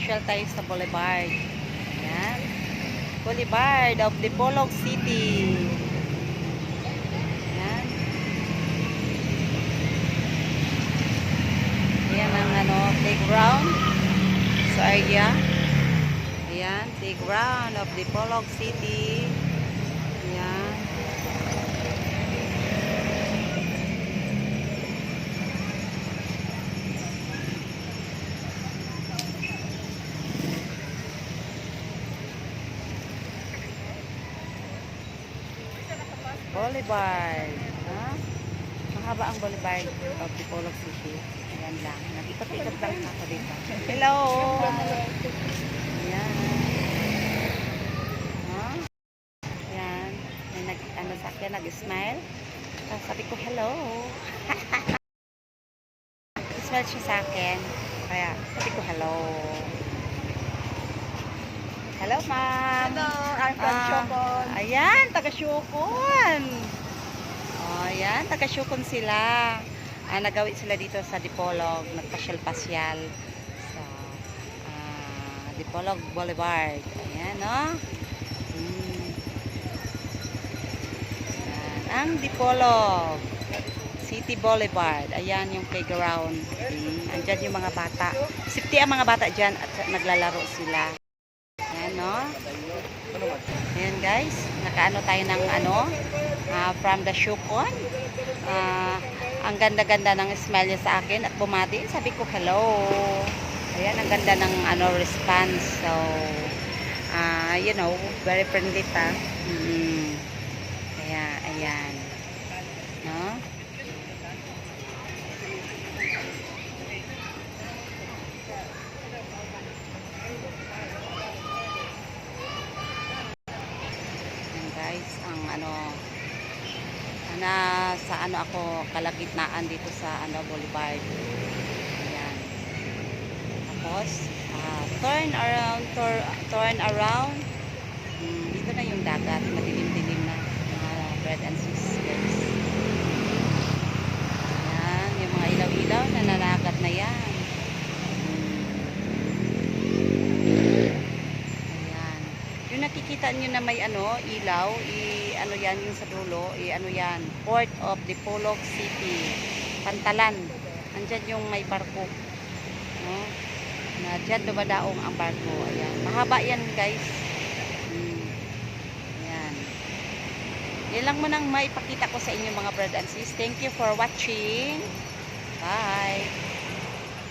Pasyal tayo sa Boulevard. Ayan. Boulevard of Dipolog City. Ayan. Ayan ang playground sa area. Ayan, playground of Dipolog City. Ayan. Boulevard. Ha? Mahaba ang Boulevard of Dipolog City. Ayan lang. Nag-ikot-ikot lang ako dito. Hello! Ayan. Ha? Ayan. May sa akin, nag-smile. Sabi ko, hello. Smile siya sa akin. Kaya, sabi ko, hello. Hello, ma'am. Hello, I'm from Shokon. Ayan, taga-Shokon. Ayan, taga-Shokon sila. Nagawi sila dito sa Dipolog. Nagpasyal-pasyal sa Dipolog Boulevard. Ayan, no? Ayan, ang Dipolog City Boulevard. Ayan yung playground. Andyan yung mga bata. Safety ang mga bata dyan at naglalaro sila. Ayan, no? Ayan, guys. Nakaano tayo ng from the Shokon. Ang ganda-ganda ng smile niya sa akin at bumati. Sabi ko, hello. Ayan, ang ganda ng response. So, you know, very friendly ta. Kaya, ayan. No? Guys, ang sa ako kalagitnaan dito sa Boulevard. Ayan. Tapos turn around. Dito na yung dagat, madilim-dilim na mga bread and sisters. Ayan, yung mga ilaw-ilaw na nanagat na yan. Yung nakikita nyo na may ilaw, yan yung sa dulo, yan, Port of Dipolog City, Pantalan. Andyan yung may barko, no? Na dyan dumadaong ang barko. Ayan, mahaba yan, guys. Ayan. Yan lang munang maipakita ko sa inyo, mga brad and sis. Thank you for watching. Bye.